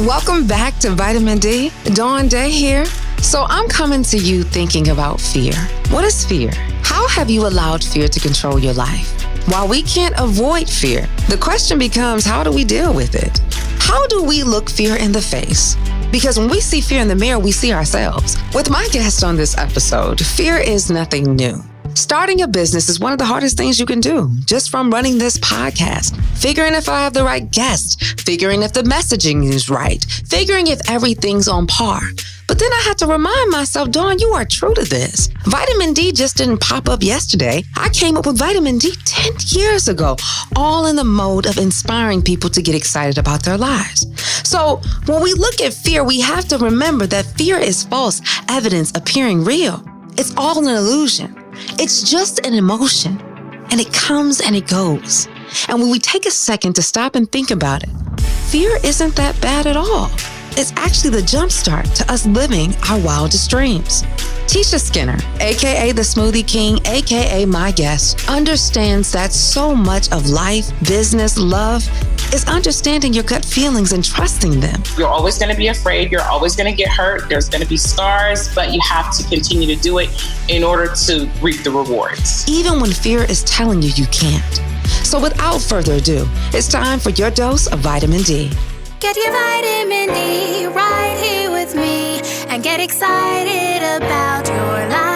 Welcome back to Vitamin D. Dawn Dai here. So I'm coming to you thinking about fear. What is fear? How have you allowed fear to control your life? While we can't avoid fear, the question becomes, how do we deal with it? How do we look fear in the face? Because when we see fear in the mirror, we see ourselves. With my guest on this episode, fear is nothing new. Starting a business is one of the hardest things you can do, just from running this podcast, figuring if I have the right guest, figuring if the messaging is right, figuring if everything's on par. But then I had to remind myself, Dawn, you are true to this. Vitamin D just didn't pop up yesterday. I came up with vitamin D 10 years ago, all in the mode of inspiring people to get excited about their lives. So when we look at fear, we have to remember that fear is false evidence appearing real. It's all an illusion. It's just an emotion, and it comes and it goes. And when we take a second to stop and think about it, fear isn't that bad at all. It's actually the jumpstart to us living our wildest dreams. Tisha Skinner, aka the Smoothie King, aka my guest, understands that so much of life, business, love is understanding your gut feelings and trusting them. You're always going to be afraid. You're always going to get hurt. There's going to be scars, but you have to continue to do it in order to reap the rewards. Even when fear is telling you you can't. So without further ado, it's time for your dose of vitamin D. Get your vitamin D right here with me and get excited about your life.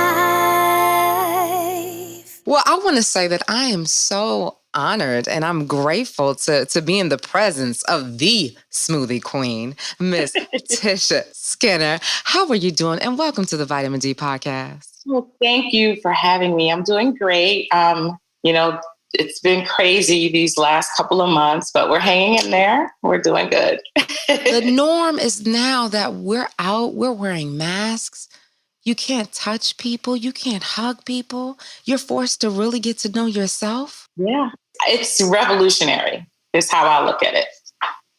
Well, I want to say that I am so honored and I'm grateful to be in the presence of the smoothie queen, Miss Tisha Skinner. How are you doing? And welcome to the Vitamin D podcast. Well, thank you for having me. I'm doing great. It's been crazy these last couple of months, but we're hanging in there. We're doing good. The norm is now that we're out, we're wearing masks. You can't touch people. You can't hug people. You're forced to really get to know yourself. Yeah. It's revolutionary is how I look at it.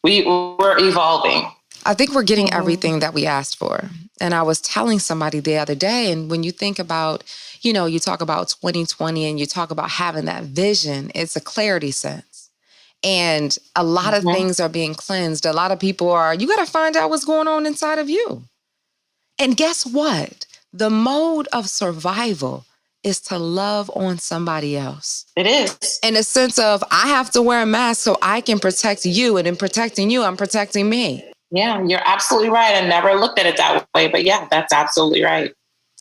We're evolving. I think we're getting everything that we asked for. And I was telling somebody the other day, and when you think about, you talk about 2020 and you talk about having that vision, it's a clarity sense. And a lot of things are being cleansed. A lot of people you got to find out what's going on inside of you. And guess what? The mode of survival is to love on somebody else. It is. In a sense of, I have to wear a mask so I can protect you. And in protecting you, I'm protecting me. Yeah, you're absolutely right. I never looked at it that way. But yeah, that's absolutely right.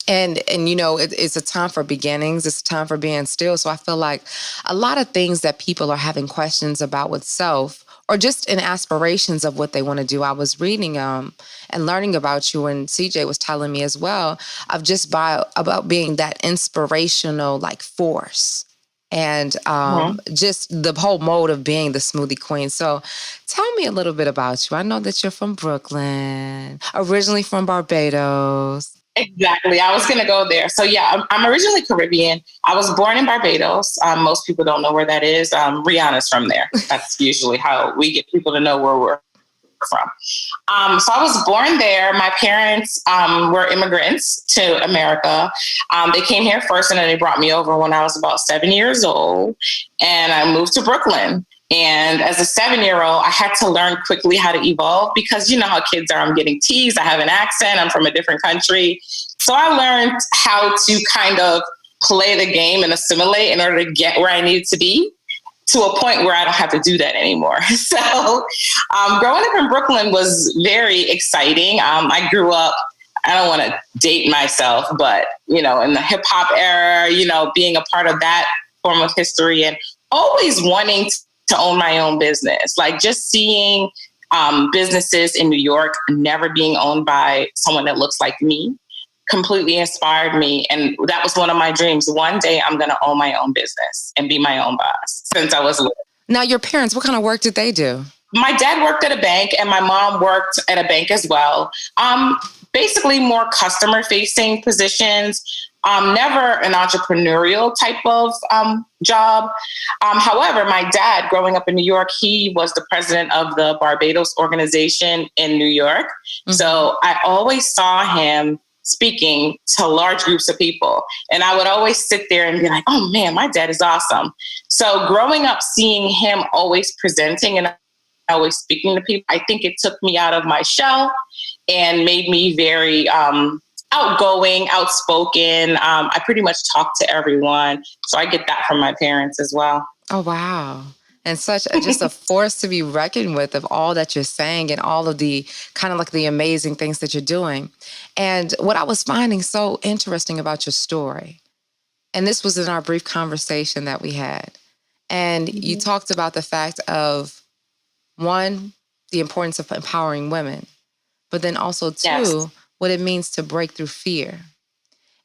And it's a time for beginnings. It's a time for being still. So I feel like a lot of things that people are having questions about with self or just in aspirations of what they want to do. I was reading and learning about you, and CJ was telling me as well of just about being that inspirational force. And just the whole mode of being the smoothie queen. So tell me a little bit about you. I know that you're from Brooklyn, originally from Barbados. Exactly. I was going to go there. So yeah, I'm originally Caribbean. I was born in Barbados. Most people don't know where that is. Rihanna's from there. That's usually how we get people to know where we're from. So I was born there. My parents were immigrants to America. They came here first and then they brought me over when I was about 7 years old. And I moved to Brooklyn. And as a 7-year-old, I had to learn quickly how to evolve because you know how kids are. I'm getting teased. I have an accent. I'm from a different country. So I learned how to kind of play the game and assimilate in order to get where I needed to be to a point where I don't have to do that anymore. So growing up in Brooklyn was very exciting. I grew up, I don't want to date myself, but, in the hip hop era, being a part of that form of history and always wanting to own my own business, just seeing businesses in New York never being owned by someone that looks like me completely inspired me. And that was one of my dreams. One day I'm going to own my own business and be my own boss since I was little. Now, your parents, what kind of work did they do? My dad worked at a bank and my mom worked at a bank as well. Basically more customer facing positions. Never an entrepreneurial type of job. However, my dad, growing up in New York, he was the president of the Barbados organization in New York. Mm-hmm. So I always saw him speaking to large groups of people. And I would always sit there and be like, oh man, my dad is awesome. So growing up, seeing him always presenting in a always speaking to people. I think it took me out of my shell and made me very outgoing, outspoken. I pretty much talk to everyone. So I get that from my parents as well. Oh, wow. And just a force to be reckoned with of all that you're saying and all of the kind of like the amazing things that you're doing. And what I was finding so interesting about your story, and this was in our brief conversation that we had, and you talked about the fact of, one, the importance of empowering women, but then also, two, what it means to break through fear.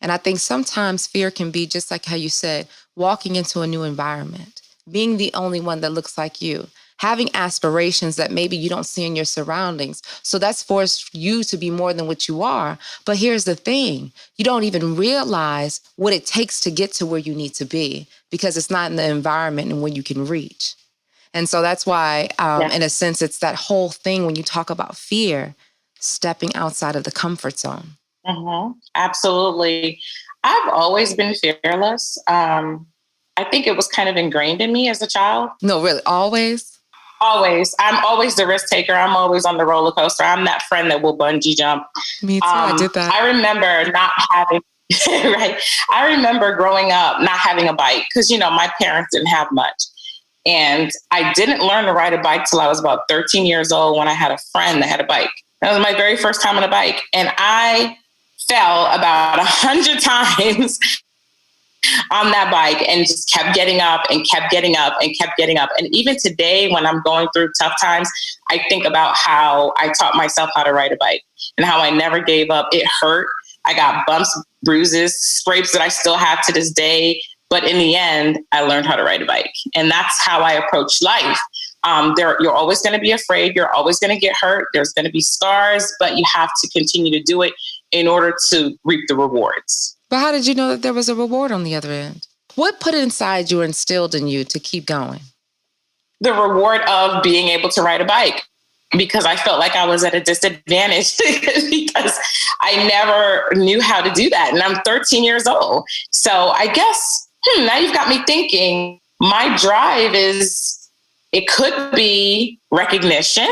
And I think sometimes fear can be just like how you said, walking into a new environment, being the only one that looks like you, having aspirations that maybe you don't see in your surroundings. So that's forced you to be more than what you are. But here's the thing, you don't even realize what it takes to get to where you need to be because it's not in the environment and when you can reach. And so that's why, in a sense, it's that whole thing when you talk about fear, stepping outside of the comfort zone. Absolutely. I've always been fearless. I think it was kind of ingrained in me as a child. No, really? Always? Always. I'm always the risk taker. I'm always on the roller coaster. I'm that friend that will bungee jump. Me too. I did that. I remember not having, right. I remember growing up not having a bike because, my parents didn't have much. And I didn't learn to ride a bike till I was about 13 years old when I had a friend that had a bike. That was my very first time on a bike. And I fell about 100 times on that bike and just kept getting up and kept getting up and kept getting up. And even today, when I'm going through tough times, I think about how I taught myself how to ride a bike and how I never gave up. It hurt. I got bumps, bruises, scrapes that I still have to this day. But in the end, I learned how to ride a bike. And that's how I approach life. You're always going to be afraid. You're always going to get hurt. There's going to be scars, but you have to continue to do it in order to reap the rewards. But how did you know that there was a reward on the other end? What put it inside you or instilled in you to keep going? The reward of being able to ride a bike, because I felt like I was at a disadvantage because I never knew how to do that. And I'm 13 years old. So I guess, now you've got me thinking. My drive is, it could be recognition.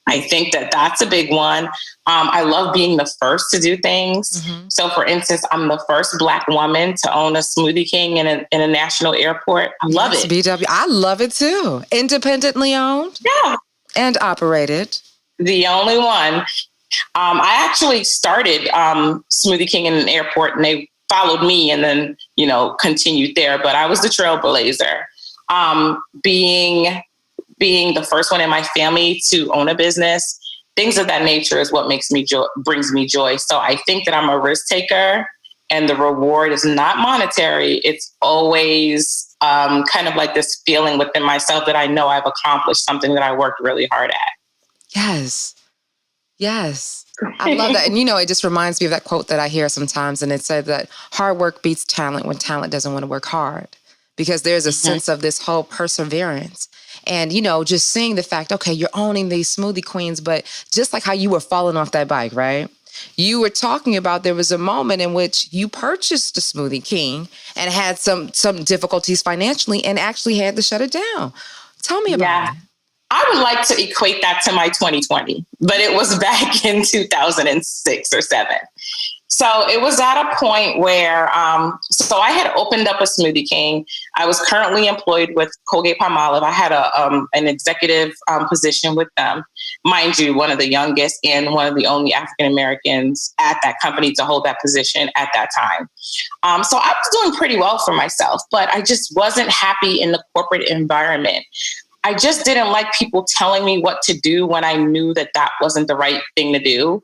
I think that that's a big one. I love being the first to do things. So for instance, I'm the first Black woman to own a Smoothie King in a national airport. I love it. BW. I love it too. Independently owned. Yeah. And operated. The only one. I actually started Smoothie King in an airport and they followed me and then, continued there. But I was the trailblazer. Being the first one in my family to own a business, things of that nature is what brings me joy. So I think that I'm a risk taker and the reward is not monetary. It's always kind of like this feeling within myself that I know I've accomplished something that I worked really hard at. Yes. I love that. And, it just reminds me of that quote that I hear sometimes. And it said that hard work beats talent when talent doesn't want to work hard, because there's a sense of this whole perseverance. And, just seeing the fact, okay, you're owning these smoothie queens, but just like how you were falling off that bike, right? You were talking about there was a moment in which you purchased a Smoothie King and had some difficulties financially and actually had to shut it down. Tell me about it. I would like to equate that to my 2020, but it was back in 2006 or 7. So it was at a point where, so I had opened up a Smoothie King. I was currently employed with Colgate-Palmolive. I had an executive position with them. Mind you, one of the youngest and one of the only African-Americans at that company to hold that position at that time. So I was doing pretty well for myself, but I just wasn't happy in the corporate environment. I just didn't like people telling me what to do when I knew that that wasn't the right thing to do.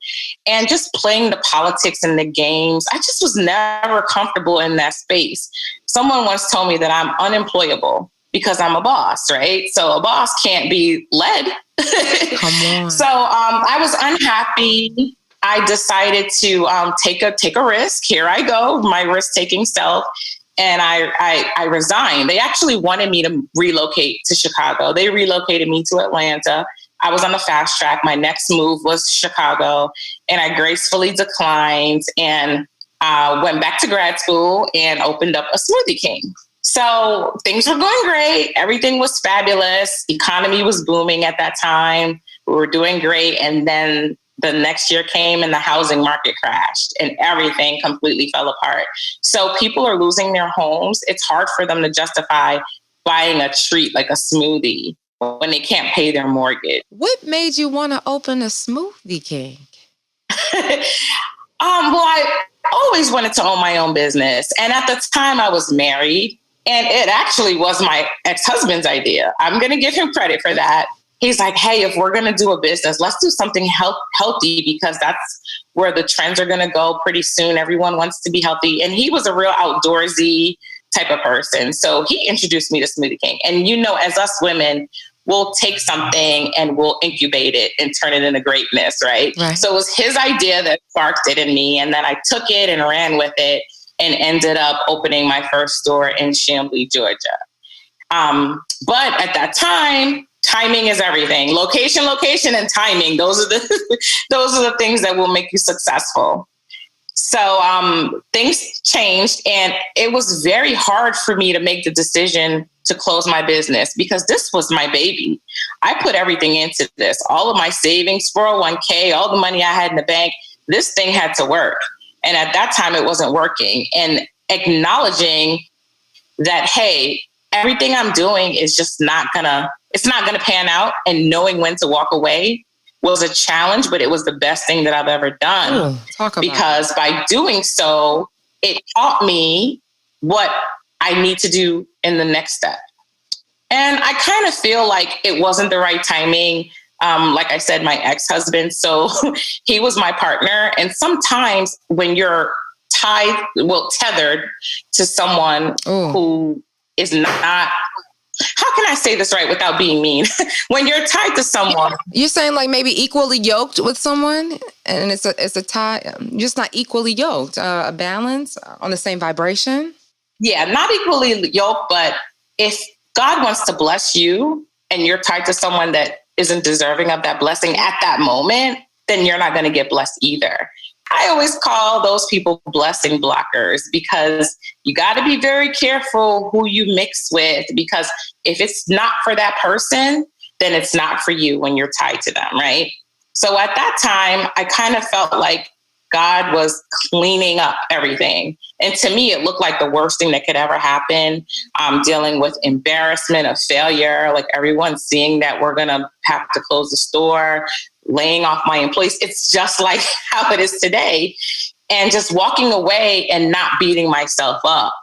And just playing the politics and the games, I just was never comfortable in that space. Someone once told me that I'm unemployable because I'm a boss, right? So a boss can't be led. Come on. So I was unhappy. I decided to take a risk. Here I go, my risk-taking self. And I resigned. They actually wanted me to relocate to Chicago. They relocated me to Atlanta. I was on the fast track. My next move was Chicago, and I gracefully declined and went back to grad school and opened up a Smoothie King. So things were going great. Everything was fabulous. Economy was booming at that time. We were doing great. And then the next year came and the housing market crashed and everything completely fell apart. So people are losing their homes. It's hard for them to justify buying a treat like a smoothie when they can't pay their mortgage. What made you want to open a Smoothie King? Well, I always wanted to own my own business. And at the time I was married, and it actually was my ex-husband's idea. I'm going to give him credit for that. He's like, hey, if we're going to do a business, let's do something healthy, because that's where the trends are going to go pretty soon. Everyone wants to be healthy. And he was a real outdoorsy type of person. So he introduced me to Smoothie King. And, as us women, we'll take something and we'll incubate it and turn it into greatness, right? So it was his idea that sparked it in me. And then I took it and ran with it and ended up opening my first store in Chamblee, Georgia. But at that time, timing is everything. Location, and timing. Those are the things that will make you successful. So things changed, and it was very hard for me to make the decision to close my business because this was my baby. I put everything into this, all of my savings, 401k, all the money I had in the bank. This thing had to work. And at that time, it wasn't working. And acknowledging that, hey, everything I'm doing is just not gonna pan out, and knowing when to walk away was a challenge, but it was the best thing that I've ever done. Because by doing so, it taught me what I need to do in the next step. And I kind of feel like it wasn't the right timing. Like I said, my ex-husband, so he was my partner. And sometimes when you're tethered to someone who is not, how can I say this right without being mean? When you're tied to someone. You're saying like maybe equally yoked with someone, and it's a tie, just not equally yoked, a balance on the same vibration? Yeah, not equally yoked, but if God wants to bless you and you're tied to someone that isn't deserving of that blessing at that moment, then you're not going to get blessed either. I always call those people blessing blockers, because you got to be very careful who you mix with, because if it's not for that person, then it's not for you when you're tied to them, right? So at that time, I kind of felt like God was cleaning up everything. And to me, it looked like the worst thing that could ever happen. Dealing with embarrassment of failure, like everyone seeing that we're going to have to close the store, laying off my employees. It's just like how it is today. And just walking away and not beating myself up.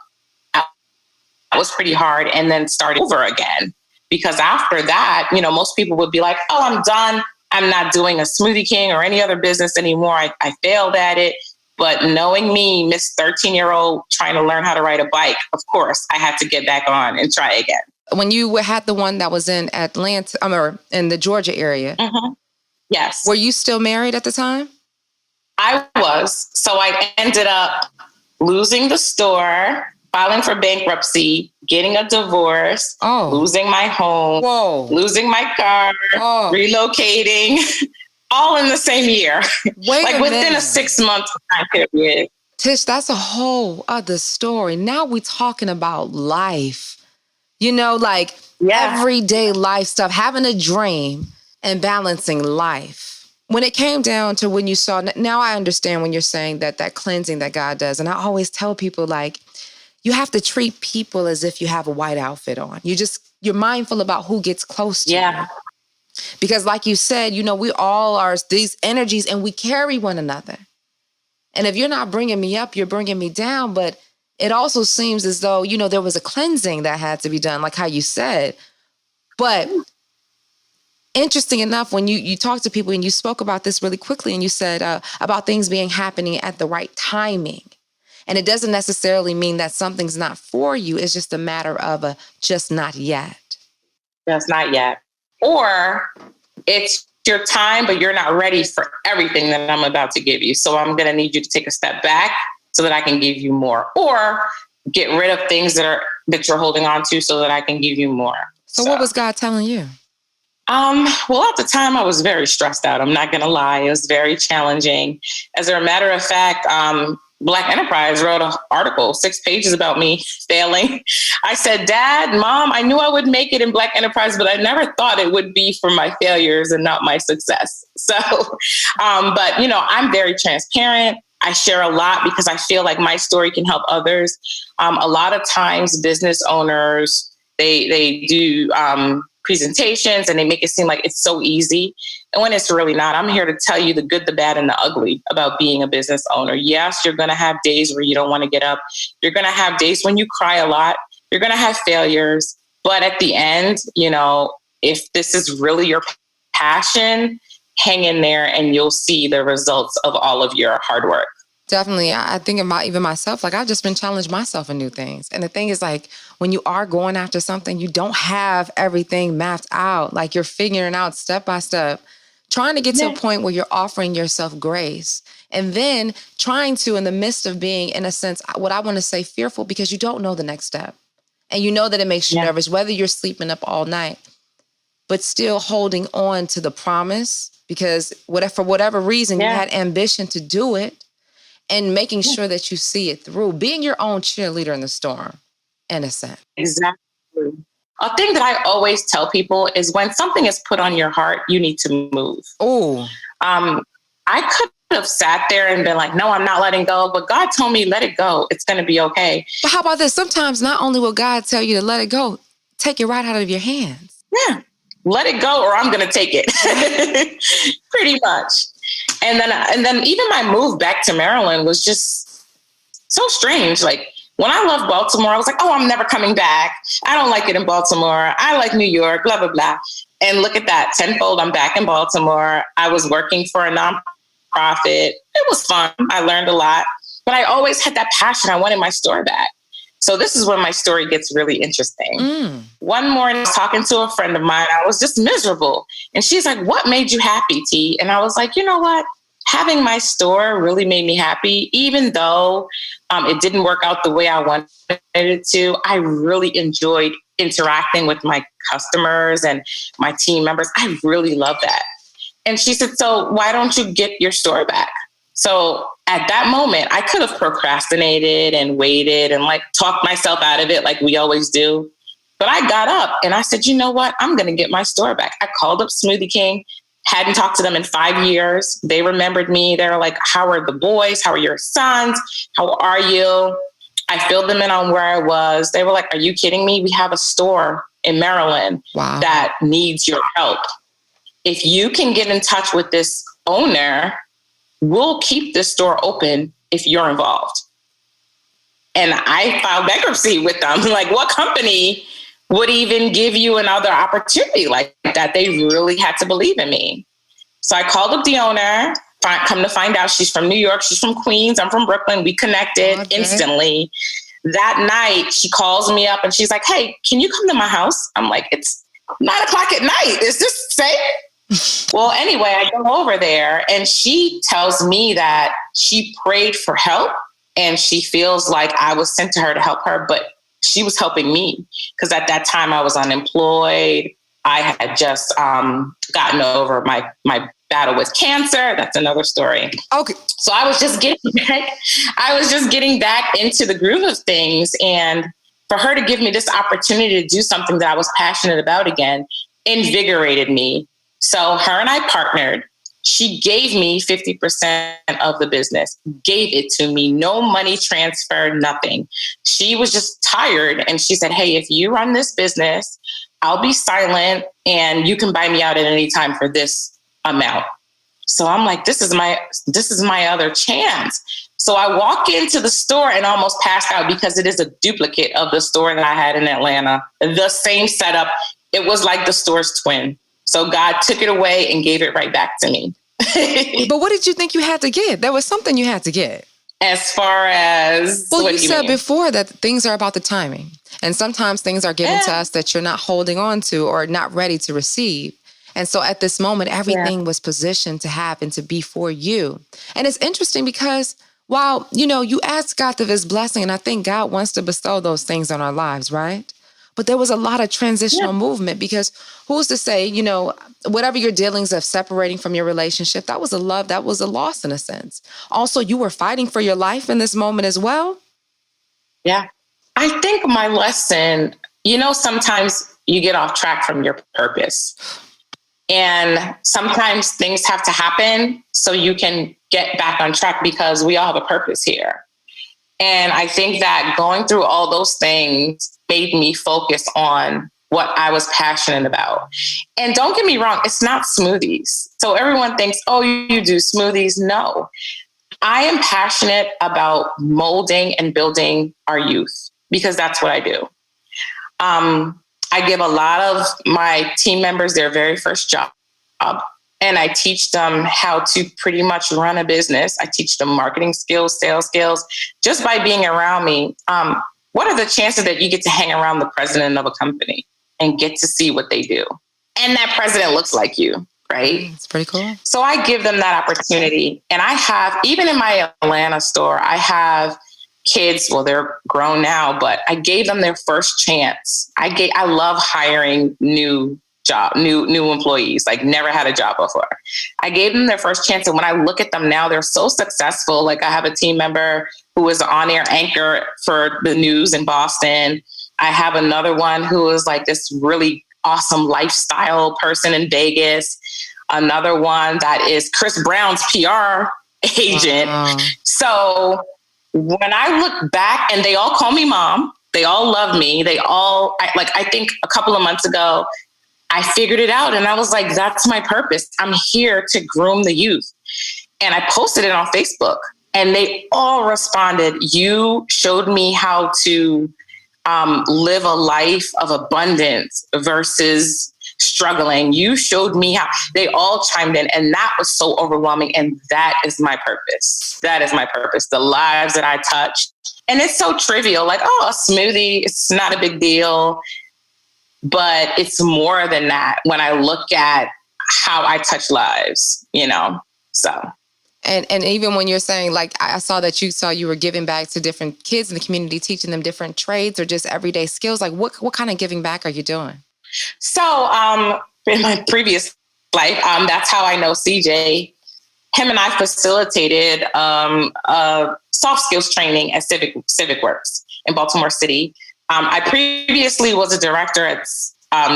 That was pretty hard. And then starting over again. Because after that, most people would be like, oh, I'm done. I'm not doing a Smoothie King or any other business anymore. I failed at it. But knowing me, Miss 13-year-old trying to learn how to ride a bike, of course, I had to get back on and try again. When you had the one that was in Atlanta, or in the Georgia area. Mm-hmm. Yes. Were you still married at the time? I was. So I ended up losing the store, filing for bankruptcy, getting a divorce, losing my home, losing my car, relocating, all in the same year. Like within a 6-month time period. Tish, that's a whole other story. Now we're talking about life. Everyday life stuff, having a dream and balancing life. When it came down to when you saw, now I understand when you're saying that cleansing that God does. And I always tell people, like, you have to treat people as if you have a white outfit on. You're mindful about who gets close to you. Because like you said, we all are these energies and we carry one another. And if you're not bringing me up, you're bringing me down. But it also seems as though, there was a cleansing that had to be done, like how you said. But interesting enough, when you talk to people and you spoke about this really quickly and you said about things happening at the right timing. And it doesn't necessarily mean that something's not for you. It's just a matter of just not yet. Just not yet. Or it's your time, but you're not ready for everything that I'm about to give you. So I'm going to need you to take a step back so that I can give you more, or get rid of things that you're holding on to so that I can give you more. So what was God telling you? Well, at the time I was very stressed out. I'm not going to lie. It was very challenging. As a matter of fact, Black Enterprise wrote an article, 6 pages about me failing. I said, Dad, Mom, I knew I would make it in Black Enterprise, but I never thought it would be for my failures and not my success. So, but, you know, I'm very transparent. I share a lot because I feel like my story can help others. A lot of times business owners, they do presentations and they make it seem like it's so easy. And when it's really not, I'm here to tell you the good, the bad, and the ugly about being a business owner. Yes, you're going to have days where you don't want to get up. You're going to have days when you cry a lot. You're going to have failures. But at the end, you know, if this is really your passion, hang in there and you'll see the results of all of your hard work. Definitely. I think about even myself, like I've just been challenging myself in new things. And the thing is like, when you are going after something, you don't have everything mapped out. Like you're figuring out step by step, trying to get to a point where you're offering yourself grace. And then trying to, in the midst of being, in a sense, what I want to say, fearful, because you don't know the next step. And you know that it makes you nervous, whether you're sleeping up all night, but still holding on to the promise because for whatever reason, you had ambition to do it. And making sure that you see it through, being your own cheerleader in the storm, in a sense. Exactly. A thing that I always tell people is when something is put on your heart, you need to move. Oh, I could have sat there and been like, no, I'm not letting go. But God told me, let it go. It's going to be okay. But how about this? Sometimes not only will God tell you to let it go, take it right out of your hands. Yeah. Let it go or I'm going to take it. Pretty much. And then even my move back to Maryland was just so strange. Like when I left Baltimore, I was like, oh, I'm never coming back. I don't like it in Baltimore. I like New York, blah, blah, blah. And look at that, tenfold, I'm back in Baltimore. I was working for a nonprofit. It was fun. I learned a lot, but I always had that passion. I wanted my store back. So this is when my story gets really interesting. One morning, I was talking to a friend of mine. I was just miserable. And she's like, what made you happy, T? And I was like, you know what? Having my store really made me happy, even though it didn't work out the way I wanted it to. I really enjoyed interacting with my customers and my team members. I really love that. And she said, so why don't you get your store back? So at that moment, I could have procrastinated and waited and like talked myself out of it like we always do. But I got up and I said, you know what? I'm going to get my store back. I called up Smoothie King, hadn't talked to them in 5 years. They remembered me. They were like, how are the boys? How are your sons? How are you? I filled them in on where I was. They were like, are you kidding me? We have a store in Maryland that needs your help. If you can get in touch with this owner, we'll keep this store open if you're involved. And I filed bankruptcy with them. Like, what company would even give you another opportunity like that? They really had to believe in me. So I called up the owner, come to find out she's from New York. She's from Queens. I'm from Brooklyn. We connected instantly. That night, she calls me up and she's like, hey, can you come to my house? I'm like, it's 9:00 at night. Is this safe? Well, anyway, I go over there and she tells me that she prayed for help and she feels like I was sent to her to help her, but she was helping me because at that time I was unemployed. I had just gotten over my battle with cancer. That's another story. Okay. So I was just getting back into the groove of things. And for her to give me this opportunity to do something that I was passionate about again invigorated me. So her and I partnered. She gave me 50% of the business, gave it to me, no money transfer, nothing. She was just tired. And she said, hey, if you run this business, I'll be silent and you can buy me out at any time for this amount. So I'm like, this is my other chance. So I walk into the store and almost passed out because it is a duplicate of the store that I had in Atlanta. The same setup. It was like the store's twin. So God took it away and gave it right back to me. But what did you think you had to get? There was something you had to get. As far as... Well, you said before that things are about the timing. And sometimes things are given to us that you're not holding on to or not ready to receive. And so at this moment, everything was positioned to happen, to be for you. And it's interesting because while, you ask God for his blessing, and I think God wants to bestow those things on our lives, right? But there was a lot of transitional movement because who's to say, whatever your dealings of separating from your relationship, that was a love, that was a loss in a sense. Also, you were fighting for your life in this moment as well. Yeah. I think my lesson, sometimes you get off track from your purpose. And sometimes things have to happen so you can get back on track because we all have a purpose here. And I think that going through all those things made me focus on what I was passionate about. And don't get me wrong, it's not smoothies. So everyone thinks, oh, you do smoothies. No, I am passionate about molding and building our youth because that's what I do. I give a lot of my team members their very first job, and I teach them how to pretty much run a business. I teach them marketing skills, sales skills, just by being around me. What are the chances that you get to hang around the president of a company and get to see what they do? And that president looks like you, right? It's pretty cool. So I give them that opportunity. And I have, even in my Atlanta store, I have kids, well, they're grown now, but I gave them their first chance. I love hiring new employees, like never had a job before. I gave them their first chance. And when I look at them now, they're so successful. Like I have a team member who is an on-air anchor for the news in Boston. I have another one who is like this really awesome lifestyle person in Vegas. Another one that is Chris Brown's PR agent. Wow. So when I look back, and they all call me mom, they all love me. I think a couple of months ago, I figured it out and I was like, that's my purpose. I'm here to groom the youth. And I posted it on Facebook and they all responded. You showed me how to live a life of abundance versus struggling. You showed me how. They all chimed in, and that was so overwhelming. And that is my purpose. That is my purpose. The lives that I touch. And it's so trivial, like, oh, a smoothie, it's not a big deal. But it's more than that when I look at how I touch lives, so. And even when you're saying, like, I saw that you were giving back to different kids in the community, teaching them different trades or just everyday skills. Like, what kind of giving back are you doing? So in my previous life, that's how I know CJ. Him and I facilitated soft skills training at Civic Works in Baltimore City. I previously was a director at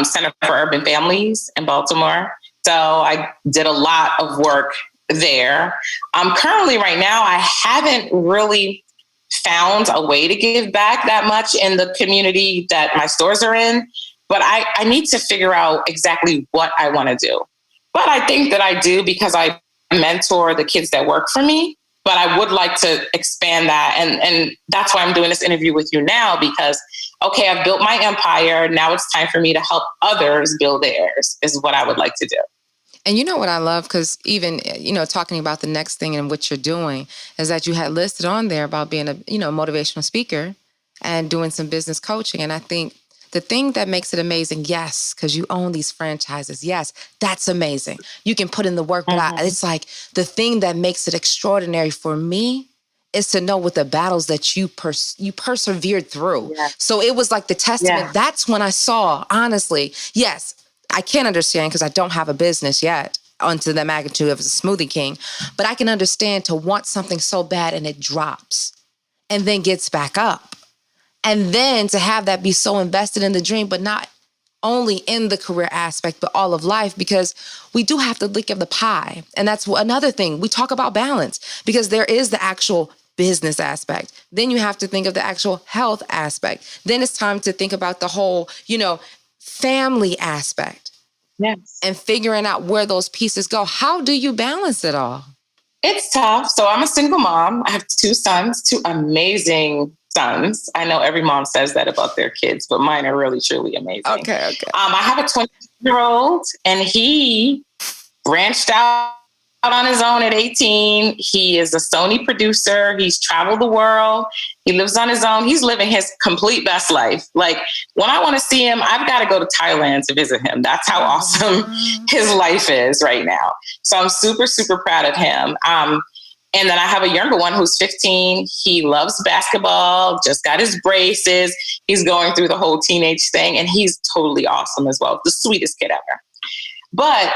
Center for Urban Families in Baltimore. So I did a lot of work there. Currently, right now, I haven't really found a way to give back that much in the community that my stores are in. But I need to figure out exactly what I want to do. But I think that I do because I mentor the kids that work for me. But I would like to expand that. And that's why I'm doing this interview with you now, because, okay, I've built my empire. Now it's time for me to help others build theirs, is what I would like to do. And you know what I love? Because even, talking about the next thing and what you're doing is that you had listed on there about being a, motivational speaker and doing some business coaching. And I think the thing that makes it amazing, yes, because you own these franchises. Yes, that's amazing. You can put in the work, but it's like the thing that makes it extraordinary for me is to know what the battles that you persevered through. Yeah. So it was like the testament. Yeah. That's when I saw, honestly, yes, I can't understand because I don't have a business yet onto the magnitude of a Smoothie King, but I can understand to want something so bad and it drops and then gets back up. And then to have that be so invested in the dream, but not only in the career aspect, but all of life, because we do have to lick of the pie. And that's another thing. We talk about balance because there is the actual business aspect. Then you have to think of the actual health aspect. Then it's time to think about the whole, family aspect. Yes. And figuring out where those pieces go. How do you balance it all? It's tough. So I'm a single mom. I have 2 sons, 2 amazing sons. I know every mom says that about their kids, but mine are really, truly amazing. Okay. I have a 20-year-old, and he branched out on his own at 18. He is a Sony producer. He's traveled the world. He lives on his own. He's living his complete best life. Like, when I want to see him, I've got to go to Thailand to visit him. That's how awesome his life is right now. So I'm super, super proud of him. And then I have a younger one who's 15. He loves basketball, just got his braces. He's going through the whole teenage thing, and he's totally awesome as well. The sweetest kid ever. But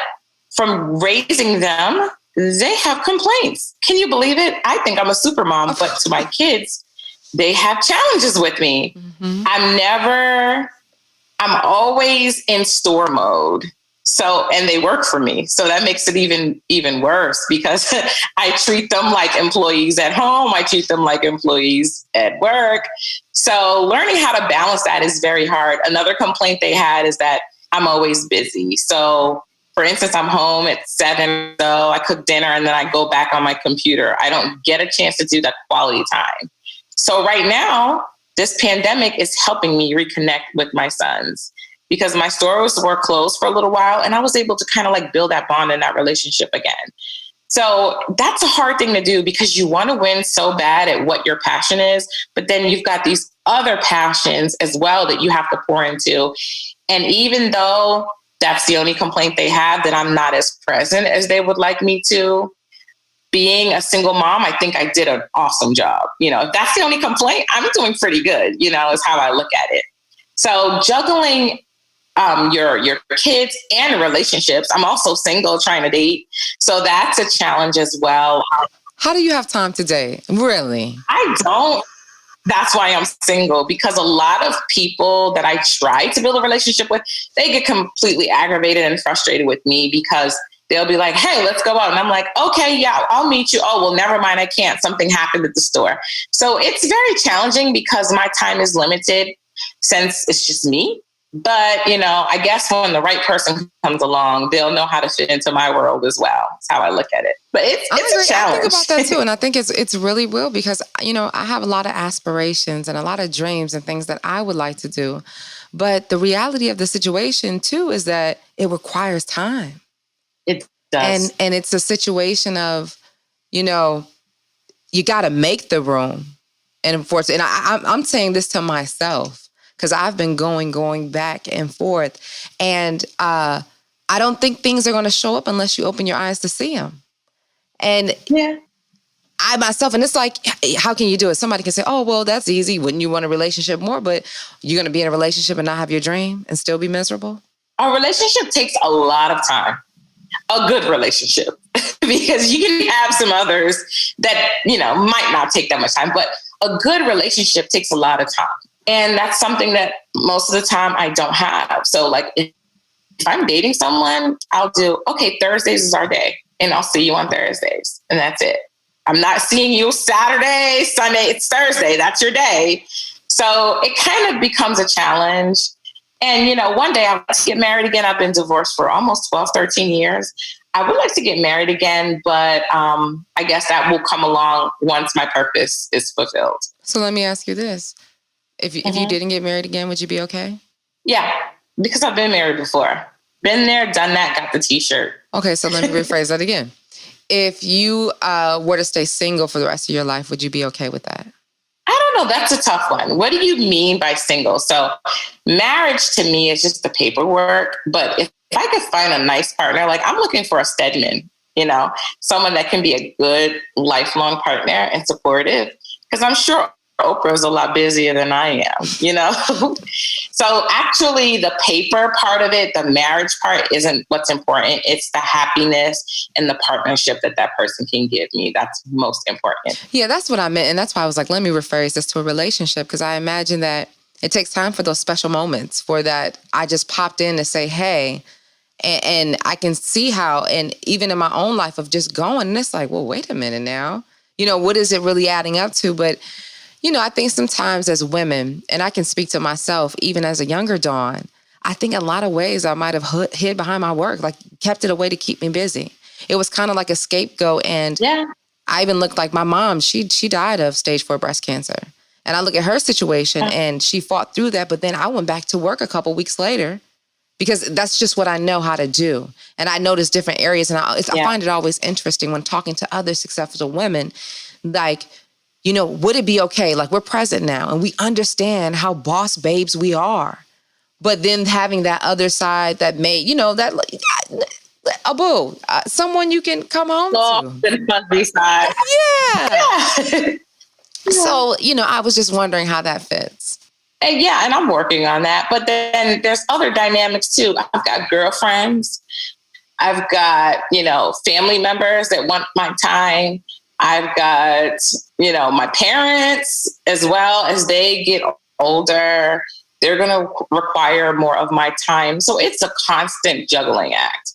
from raising them, they have complaints. Can you believe it? I think I'm a super mom, but to my kids, they have challenges with me. Mm-hmm. I'm always in store mode. So, and they work for me. So that makes it even worse because I treat them like employees at home. I treat them like employees at work. So learning how to balance that is very hard. Another complaint they had is that I'm always busy. So for instance, I'm home at 7, so I cook dinner and then I go back on my computer. I don't get a chance to do that quality time. So right now, this pandemic is helping me reconnect with my sons because my stores were closed for a little while and I was able to kind of like build that bond and that relationship again. So that's a hard thing to do because you want to win so bad at what your passion is, but then you've got these other passions as well that you have to pour into. And even though that's the only complaint they have, that I'm not as present as they would like me to, being a single mom, I think I did an awesome job. You know, if that's the only complaint, I'm doing pretty good, you know, is how I look at it. So juggling your kids and relationships. I'm also single, trying to date. So that's a challenge as well. How do you have time to date? Really? I don't. That's why I'm single, because a lot of people that I try to build a relationship with, they get completely aggravated and frustrated with me because they'll be like, hey, let's go out. And I'm like, okay, yeah, I'll meet you. Oh, well, never mind. I can't. Something happened at the store. So it's very challenging because my time is limited since it's just me. But, you know, I guess when the right person comes along, they'll know how to fit into my world as well. That's how I look at it. But it's a challenge. I think about that too. And I think it's really real because, you know, I have a lot of aspirations and a lot of dreams and things that I would like to do. But the reality of the situation too is that it requires time. It does. And it's a situation of, you know, you got to make the room. And unfortunately, and I'm saying this to myself, because I've been going back and forth. And I don't think things are going to show up unless you open your eyes to see them. And yeah, I myself, and it's like, how can you do it? Somebody can say, oh, well, that's easy. Wouldn't you want a relationship more? But you're going to be in a relationship and not have your dream and still be miserable? A relationship takes a lot of time. A good relationship. Because you can have some others that, you know, might not take that much time. But a good relationship takes a lot of time. And that's something that most of the time I don't have. So like if I'm dating someone, I'll do, okay, Thursdays is our day and I'll see you on Thursdays. And that's it. I'm not seeing you Saturday, Sunday, it's Thursday. That's your day. So it kind of becomes a challenge. And, you know, one day I want to get married again. I've been divorced for almost 12, 13 years. I would like to get married again, but I guess that will come along once my purpose is fulfilled. So let me ask you this. If you didn't get married again, would you be okay? Yeah, because I've been married before. Been there, done that, got the T-shirt. Okay, so let me rephrase that again. If you were to stay single for the rest of your life, would you be okay with that? I don't know. That's a tough one. What do you mean by single? So marriage to me is just the paperwork. But if I could find a nice partner, like I'm looking for a Stedman, you know, someone that can be a good lifelong partner and supportive. Because I'm sure Oprah's a lot busier than I am, you know? So actually the paper part of it, the marriage part isn't what's important. It's the happiness and the partnership that person can give me. That's most important. Yeah, that's what I meant. And that's why I was like, let me rephrase this to a relationship, because I imagine that it takes time for those special moments, for that I just popped in to say, hey, and I can see how, and even in my own life of just going, and it's like, well, wait a minute now. You know, what is it really adding up to? But you know, I think sometimes as women, and I can speak to myself, even as a younger Dawn, I think in a lot of ways I might have hid behind my work, like kept it away to keep me busy. It was kind of like a scapegoat. And yeah, I even looked like my mom. She died of stage 4 breast cancer. And I look at her situation and she fought through that. But then I went back to work a couple weeks later because that's just what I know how to do. And I notice different areas. And I find it always interesting when talking to other successful women, like, you know, would it be okay? Like, we're present now and we understand how boss babes we are. But then having that other side that may, you know, that, boo, someone you can come home Soft and fuzzy side. Yeah. So, I was just wondering how that fits. And and I'm working on that. But then there's other dynamics too. I've got girlfriends. I've got, family members that want my time. I've got, my parents as well. As they get older, they're going to require more of my time. So it's a constant juggling act.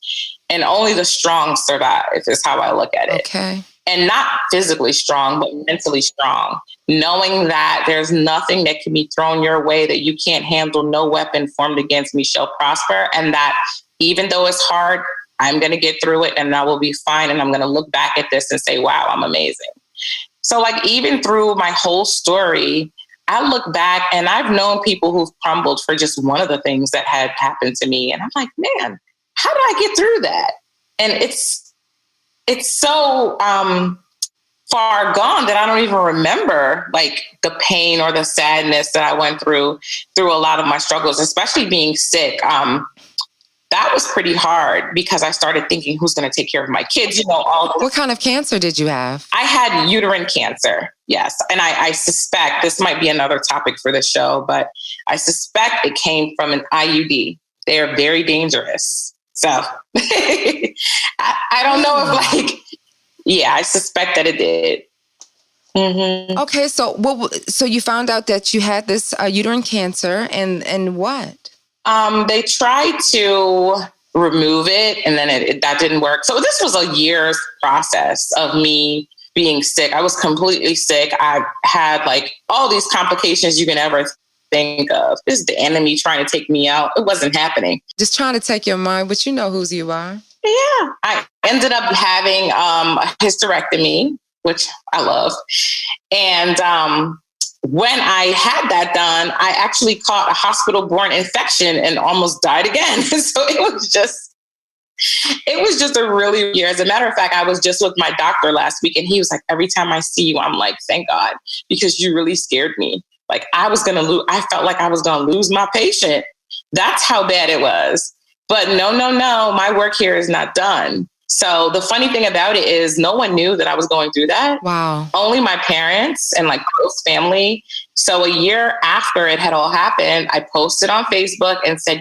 And only the strong survive is how I look at it. Okay. And not physically strong, but mentally strong. Knowing that there's nothing that can be thrown your way that you can't handle. No weapon formed against me shall prosper. And that even though it's hard, I'm going to get through it and I will be fine. And I'm going to look back at this and say, wow, I'm amazing. So even through my whole story, I look back and I've known people who've crumbled for just one of the things that had happened to me. And I'm like, man, how did I get through that? And it's so far gone that I don't even remember the pain or the sadness that I went through a lot of my struggles, especially being sick. That was pretty hard because I started thinking, who's going to take care of my kids? What kind of cancer did you have? I had uterine cancer. Yes. And I suspect this might be another topic for the show, but I suspect it came from an IUD. They are very dangerous. So I don't know if I suspect that it did. Mm-hmm. Okay. So you found out that you had this uterine cancer and what? They tried to remove it and then that didn't work. So this was a year's process of me being sick. I was completely sick. I had all these complications you can ever think of. This is the enemy trying to take me out. It wasn't happening. Just trying to take your mind, but you know whose you are. Yeah. I ended up having a hysterectomy, which I love. And when I had that done, I actually caught a hospital-borne infection and almost died again. So it was just a really year. As a matter of fact, I was just with my doctor last week and he was like, every time I see you, I'm like, thank God, because you really scared me. I felt like I was going to lose my patient. That's how bad it was. But no, my work here is not done. So the funny thing about it is no one knew that I was going through that. Wow. Only my parents and close family. So a year after it had all happened, I posted on Facebook and said,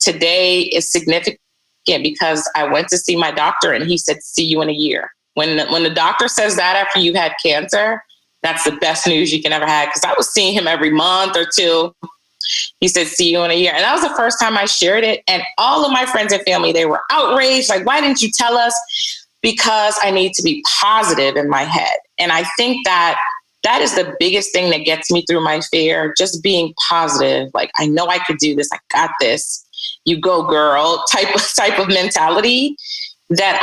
today is significant because I went to see my doctor and he said, see you in a year. When the doctor says that after you had cancer, that's the best news you can ever have. Because I was seeing him every month or two. He said, see you in a year. And that was the first time I shared it. And all of my friends and family, they were outraged. Why didn't you tell us? Because I need to be positive in my head. And I think that is the biggest thing that gets me through my fear. Just being positive. I know I could do this. I got this. You go, girl, type of mentality that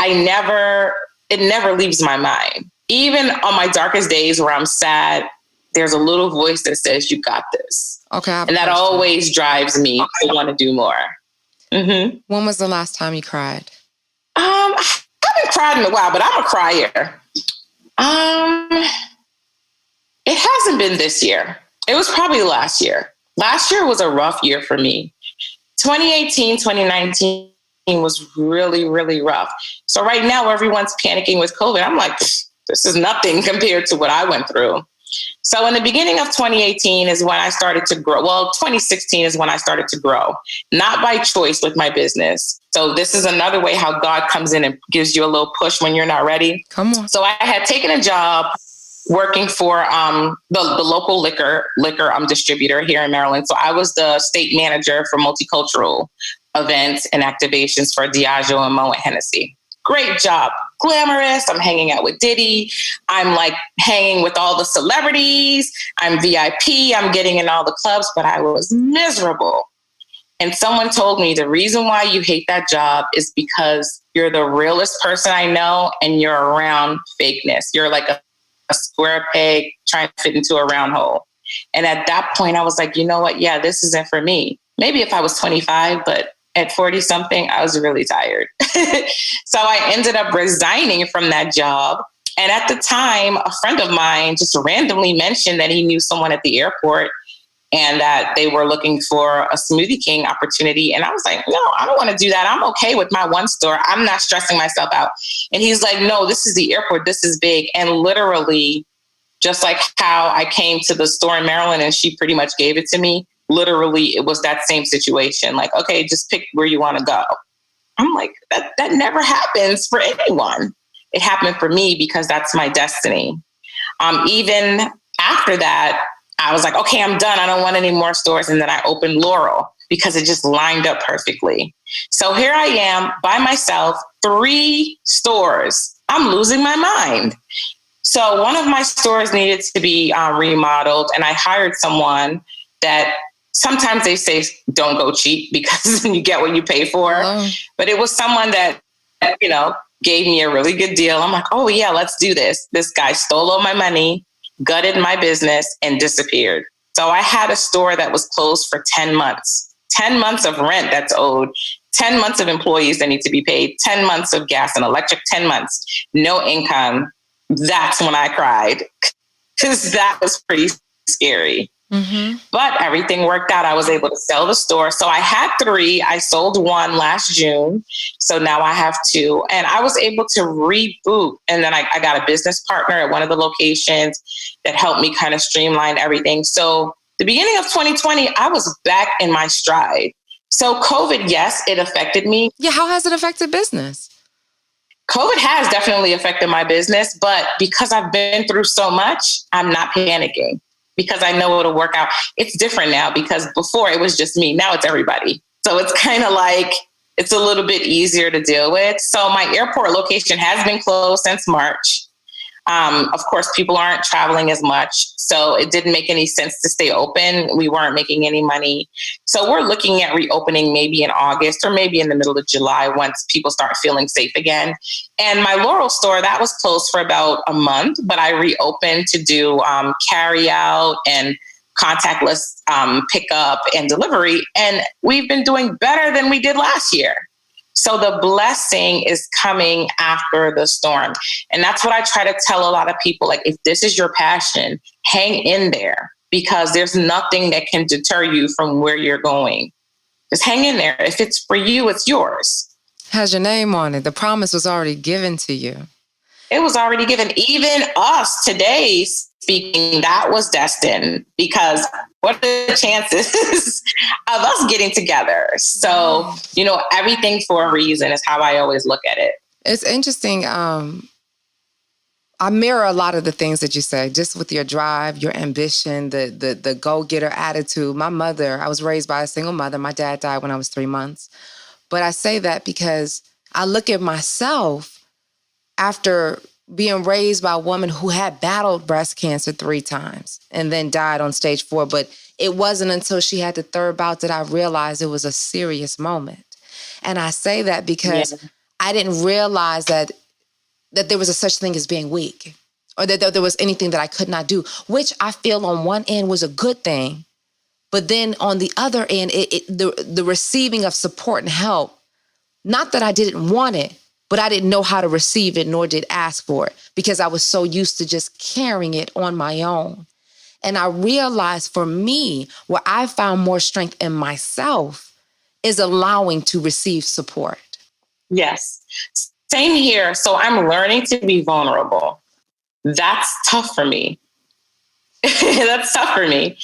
it never leaves my mind. Even on my darkest days where I'm sad, there's a little voice that says, you got this. Okay. And that always drives me to want to do more. Mm-hmm. When was the last time you cried? I haven't cried in a while, but I'm a crier. It hasn't been this year. It was probably last year. Last year was a rough year for me. 2018, 2019 was really, really rough. So right now everyone's panicking with COVID. I'm like, this is nothing compared to what I went through. So in the beginning of 2018 is when I started to grow. Well, 2016 is when I started to grow, not by choice with my business. So this is another way how God comes in and gives you a little push when you're not ready. Come on. So I had taken a job working for the local liquor distributor here in Maryland. So I was the state manager for multicultural events and activations for Diageo and Moët Hennessy. Great job. Glamorous. I'm hanging out with Diddy. I'm hanging with all the celebrities. I'm VIP. I'm getting in all the clubs, but I was miserable. And someone told me the reason why you hate that job is because you're the realest person I know and you're around fakeness. You're like a square peg trying to fit into a round hole. And at that point, I was like, you know what? Yeah, this isn't for me. Maybe if I was 25, but at 40 something, I was really tired. So I ended up resigning from that job. And at the time, a friend of mine just randomly mentioned that he knew someone at the airport and that they were looking for a Smoothie King opportunity. And I was like, no, I don't want to do that. I'm okay with my one store. I'm not stressing myself out. And he's like, no, this is the airport. This is big. And literally, just like how I came to the store in Maryland and she pretty much gave it to me, literally, it was that same situation. Like, okay, just pick where you want to go. I'm like, that never happens for anyone. It happened for me because that's my destiny. Even after that, I was like, okay, I'm done. I don't want any more stores. And then I opened Laurel because it just lined up perfectly. So here I am by myself, 3 stores. I'm losing my mind. So one of my stores needed to be remodeled, and I hired someone that sometimes they say, don't go cheap because you get what you pay for. Oh. But it was someone that, gave me a really good deal. I'm like, oh yeah, let's do this. This guy stole all my money, gutted my business, and disappeared. So I had a store that was closed for 10 months, 10 months of rent that's owed, 10 months of employees that need to be paid, 10 months of gas and electric, 10 months, no income. That's when I cried because that was pretty scary. Mm-hmm. But everything worked out. I was able to sell the store. So I had 3. I sold 1 last June. So now I have 2. And I was able to reboot. And then I got a business partner at one of the locations that helped me kind of streamline everything. So the beginning of 2020, I was back in my stride. So COVID, yes, it affected me. Yeah, how has it affected business? COVID has definitely affected my business. But because I've been through so much, I'm not panicking. Because I know it'll work out. It's different now because before it was just me. Now it's everybody. So it's kind of like, it's a little bit easier to deal with. So my airport location has been closed since March. Of course, people aren't traveling as much. So it didn't make any sense to stay open. We weren't making any money. So we're looking at reopening maybe in August or maybe in the middle of July once people start feeling safe again. And my Laurel store, that was closed for about a month, but I reopened to do carry out and contactless pickup and delivery. And we've been doing better than we did last year. So the blessing is coming after the storm. And that's what I try to tell a lot of people. Like, if this is your passion, hang in there because there's nothing that can deter you from where you're going. Just hang in there. If it's for you, it's yours. Has your name on it. The promise was already given to you. It was already given. Even us today speaking, that was destined because what are the chances of us getting together? So, everything for a reason is how I always look at it. It's interesting. I mirror a lot of the things that you say, just with your drive, your ambition, the go-getter attitude. My mother, I was raised by a single mother. My dad died when I was 3 months. But I say that because I look at myself after being raised by a woman who had battled breast cancer 3 times and then died on stage 4. But it wasn't until she had the 3rd bout that I realized it was a serious moment. And I say that because I didn't realize that there was a such thing as being weak or that there was anything that I could not do, which I feel on one end was a good thing. But then on the other end, the receiving of support and help, not that I didn't want it, but I didn't know how to receive it, nor did ask for it because I was so used to just carrying it on my own. And I realized for me, where I found more strength in myself is allowing to receive support. Yes. Same here. So I'm learning to be vulnerable. That's tough for me. That's tough for me.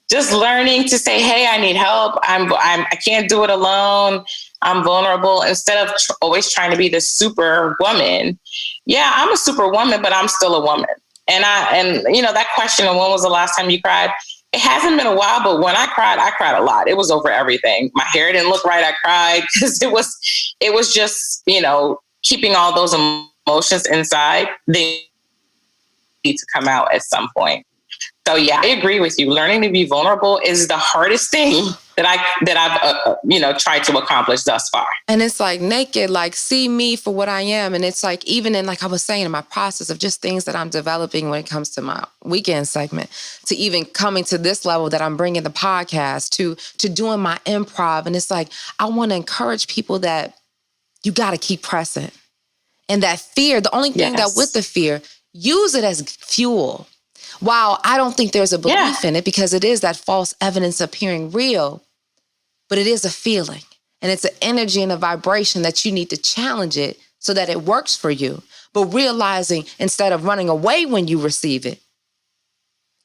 Just learning to say, hey, I need help. I can't do it alone. I'm vulnerable instead of always trying to be the super woman. Yeah, I'm a super woman, but I'm still a woman. And that question of when was the last time you cried? It hasn't been a while, but when I cried a lot. It was over everything. My hair didn't look right. I cried because it was just, keeping all those emotions inside. They need to come out at some point. So yeah, I agree with you. Learning to be vulnerable is the hardest thing that I've tried to accomplish thus far. And it's like naked, like see me for what I am. And it's like, even in, like I was saying, in my process of just things that I'm developing when it comes to my weekend segment, to even coming to this level that I'm bringing the podcast to doing my improv. And it's like, I want to encourage people that you got to keep pressing. And that fear, the only thing that with the fear, use it as fuel. While I don't think there's a belief in it, because it is that false evidence appearing real, but it is a feeling, and it's an energy and a vibration that you need to challenge it so that it works for you. But realizing, instead of running away when you receive it,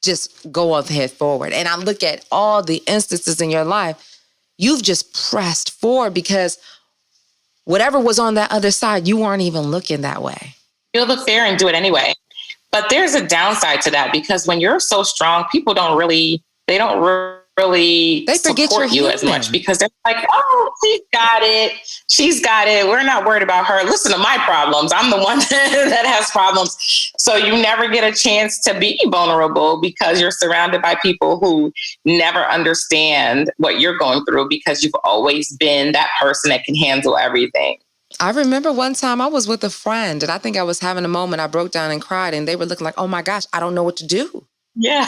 just go ahead forward. And I look at all the instances in your life, you've just pressed forward because whatever was on that other side, you weren't even looking that way. Feel the fear and do it anyway. But there's a downside to that, because when you're so strong, people don't really support you as much, because they're like, oh, she's got it. We're not worried about her. Listen to my problems. I'm the one that has problems. So you never get a chance to be vulnerable, because you're surrounded by people who never understand what you're going through, because you've always been that person that can handle everything. I remember one time I was with a friend, and I think I was having a moment. I broke down and cried, and they were looking like, oh my gosh, I don't know what to do. Yeah.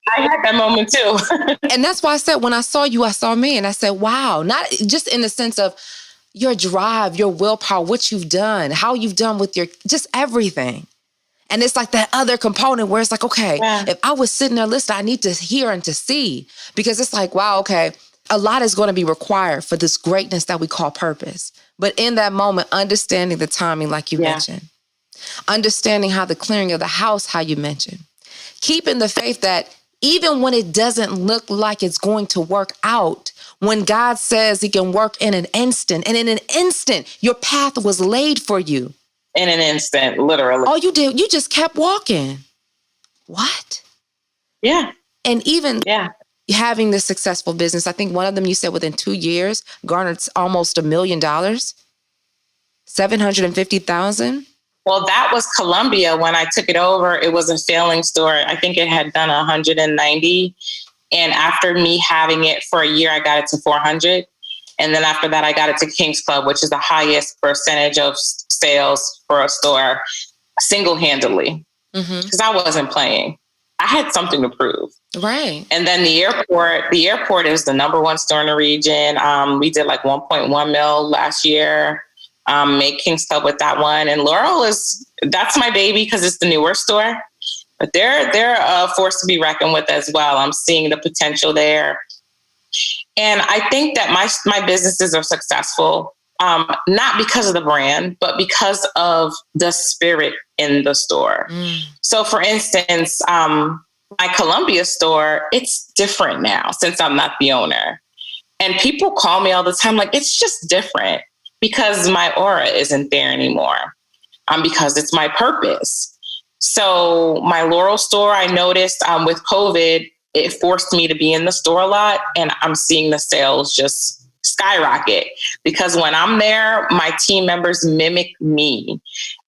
I had that moment too. And that's why I said, when I saw you, I saw me. And I said, wow, not just in the sense of your drive, your willpower, what you've done, how you've done with your, just everything. And it's like that other component where it's like, okay, if I was sitting there listening, I need to hear and to see, because it's like, wow, okay, a lot is going to be required for this greatness that we call purpose. But in that moment, understanding the timing, like you mentioned, understanding how the clearing of the house, how you mentioned, keeping the faith that even when it doesn't look like it's going to work out, when God says he can work in an instant, and in an instant, your path was laid for you. In an instant, literally. All you did, you just kept walking. What? Yeah. And even having this successful business, I think one of them you said within 2 years garnered almost $1 million, $750,000. Well, that was Columbia. When I took it over, it was a failing store. I think it had done 190. And after me having it for a year, I got it to 400. And then after that, I got it to King's Club, which is the highest percentage of sales for a store single-handedly, because I wasn't playing. I had something to prove. Right. And then the airport is the number one store in the region. We did like 1.1 mil last year. Make King's Club with that one. And Laurel that's my baby, because it's the newer store. But they're a force to be reckoned with as well. I'm seeing the potential there. And I think that my businesses are successful, not because of the brand, but because of the spirit in the store. So for instance, my Columbia store, it's different now since I'm not the owner. And people call me all the time like, it's just different, because my aura isn't there anymore, because it's my purpose. So my Laurel store, I noticed with COVID, it forced me to be in the store a lot, and I'm seeing the sales just skyrocket, because when I'm there, my team members mimic me,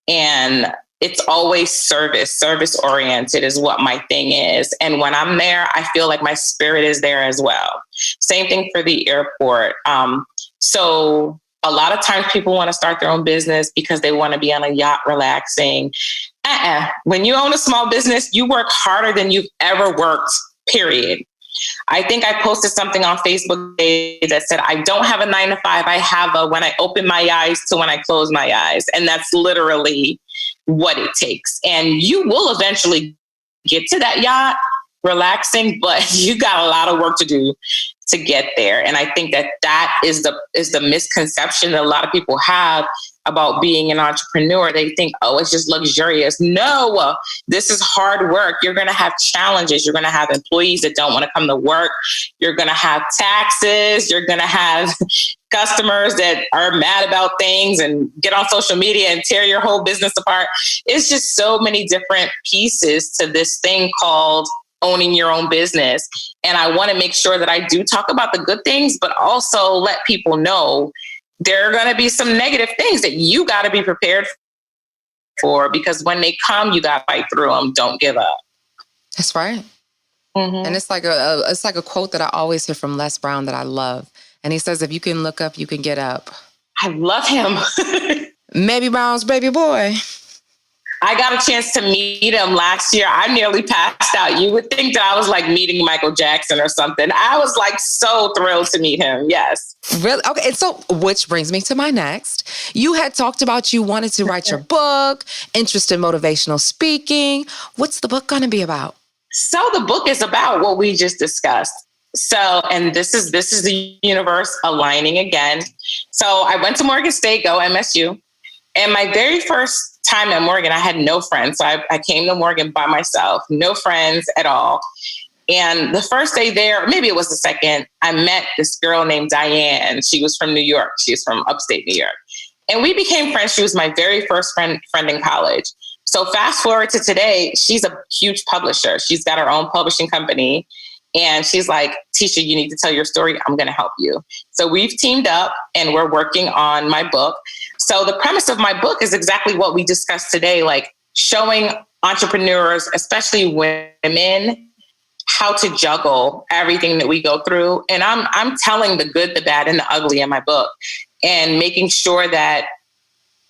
and it's always service oriented is what my thing is. And when I'm there, I feel like my spirit is there as well. Same thing for the airport. So a lot of times people want to start their own business because they want to be on a yacht relaxing. When you own a small business, you work harder than you've ever worked, period. I think I posted something on Facebook that said, I don't have a 9 to 5. I have a when I open my eyes to when I close my eyes. And that's literally what it takes. And you will eventually get to that yacht relaxing, but you got a lot of work to do to get there. And I think that is the misconception that a lot of people have about being an entrepreneur. They think, oh, it's just luxurious. No, this is hard work. You're going to have challenges. You're going to have employees that don't want to come to work. You're going to have taxes. You're going to have customers that are mad about things and get on social media and tear your whole business apart. It's just so many different pieces to this thing called owning your own business. And I want to make sure that I do talk about the good things, but also let people know there are going to be some negative things that you got to be prepared for, because when they come, you got to fight through them. Don't give up. That's right. And it's like a quote that I always hear from Les Brown that I love. And he says, if you can look up, you can get up. I love him. Maybe Brown's baby boy. I I got a chance to meet him last year. I nearly passed out. You would think that I was like meeting Michael Jackson or something. I was like so thrilled to meet him. Yes. Really? Okay. And so, which brings me to my next. You had talked about you wanted to write your book, interest in motivational speaking. What's the book going to be about? So the book is about what we just discussed. So, and this is the universe aligning again. So I went to Morgan State, go MSU. And my very first time at Morgan, I had no friends. So I came to Morgan by myself, no friends at all. And the first day there, maybe it was the second, I met this girl named Diane. She was from New York. She's from upstate New York. And we became friends. She was my very first friend in college. So fast forward to today, she's a huge publisher. She's got her own publishing company. And she's like, Tisha, you need to tell your story. I'm going to help you. So we've teamed up and we're working on my book. So the premise of my book is exactly what we discussed today, like showing entrepreneurs, especially women, how to juggle everything that we go through. And I'm telling the good, the bad, and the ugly in my book, and making sure that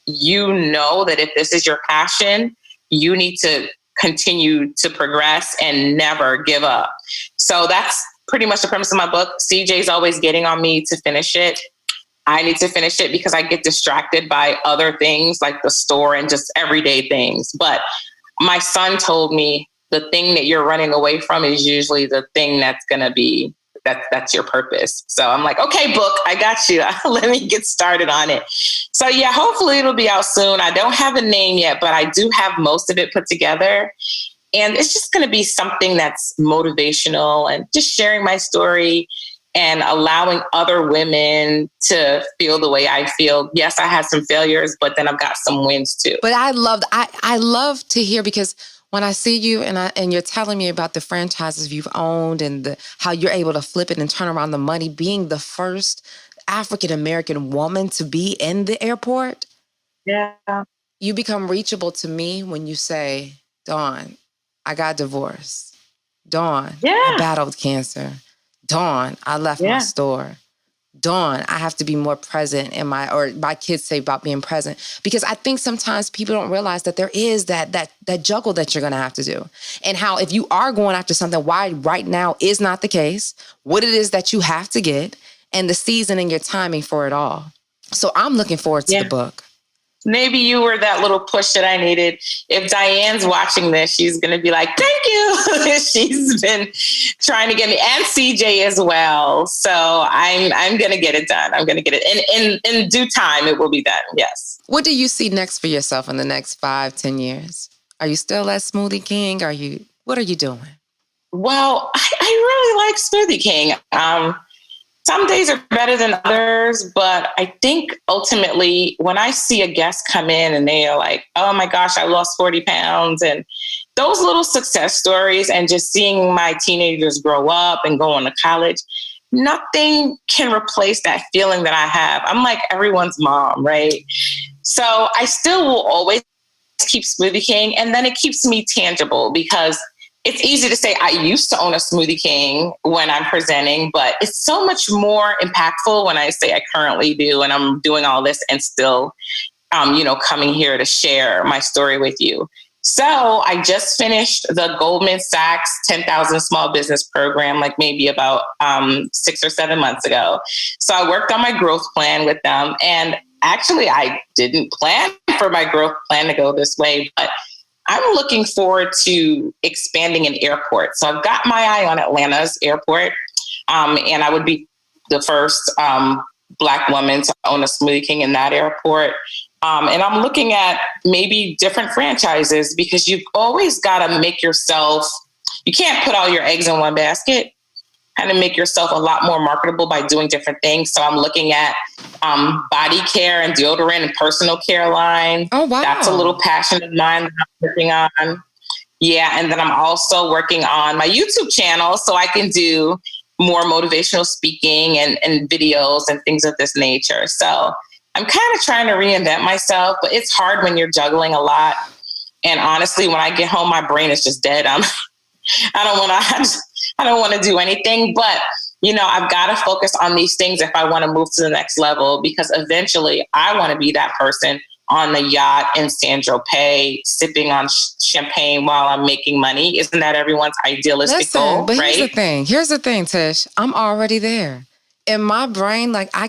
you know that if this is your passion, you need to continue to progress and never give up. So that's pretty much the premise of my book. CJ's always getting on me to finish it. I need to finish it because I get distracted by other things like the store and just everyday things. But my son told me the thing that you're running away from is usually the thing that's going to be, that's your purpose. So I'm like, okay, book, I got you. Let me get started on it. So yeah, hopefully it'll be out soon. I don't have a name yet, but I do have most of it put together. And it's just going to be something that's motivational and just sharing my story and allowing other women to feel the way I feel. Yes, I had some failures, but then I've got some wins too. But I love to hear, because when I see you and you're telling me about the franchises you've owned and how you're able to flip it and turn around the money, being the first African-American woman to be in the airport. Yeah. You become reachable to me when you say, Dawn, I got divorced. Dawn, I battled cancer. Dawn, I left my store. Dawn, I have to be more present in my kids say about being present. Because I think sometimes people don't realize that there is that juggle that you're going to have to do. And how if you are going after something, why right now is not the case, what it is that you have to get, and the season and your timing for it all. So I'm looking forward to the book. Maybe you were that little push that I needed. If Diane's watching this, she's going to be like, thank you. She's been trying to get me, and CJ as well. So I'm going to get it done. I'm going to get it in due time. It will be done. Yes. What do you see next for yourself in the next 5-10 years? Are you still at Smoothie King? What are you doing? Well, I really like Smoothie King. Some days are better than others, but I think ultimately when I see a guest come in and they are like, oh my gosh, I lost 40 pounds, and those little success stories and just seeing my teenagers grow up and go on to college, nothing can replace that feeling that I have. I'm like everyone's mom, right? So I still will always keep Smoothie King, and then it keeps me tangible because it's easy to say I used to own a Smoothie King when I'm presenting, but it's so much more impactful when I say I currently do, and I'm doing all this and still, coming here to share my story with you. So I just finished the Goldman Sachs 10,000 Small Business Program, like maybe about 6 or 7 months ago. So I worked on my growth plan with them, and actually I didn't plan for my growth plan to go this way, but I'm looking forward to expanding an airport. So I've got my eye on Atlanta's airport, and I would be the first Black woman to own a Smoothie King in that airport. And I'm looking at maybe different franchises, because you've always got to make yourself, you can't put all your eggs in one basket, kind of make yourself a lot more marketable by doing different things. So I'm looking at body care and deodorant and personal care line. Oh, wow. That's a little passion of mine that I'm working on. Yeah. And then I'm also working on my YouTube channel so I can do more motivational speaking and videos and things of this nature. So I'm kind of trying to reinvent myself, but it's hard when you're juggling a lot. And honestly, when I get home, my brain is just dead. I don't want to do anything, but I've got to focus on these things if I want to move to the next level, because eventually I want to be that person on the yacht in Saint-Tropez, sipping on champagne while I'm making money. Isn't that everyone's idealistic goal, but right? Here's the thing, Tish. I'm already there. In my brain, like I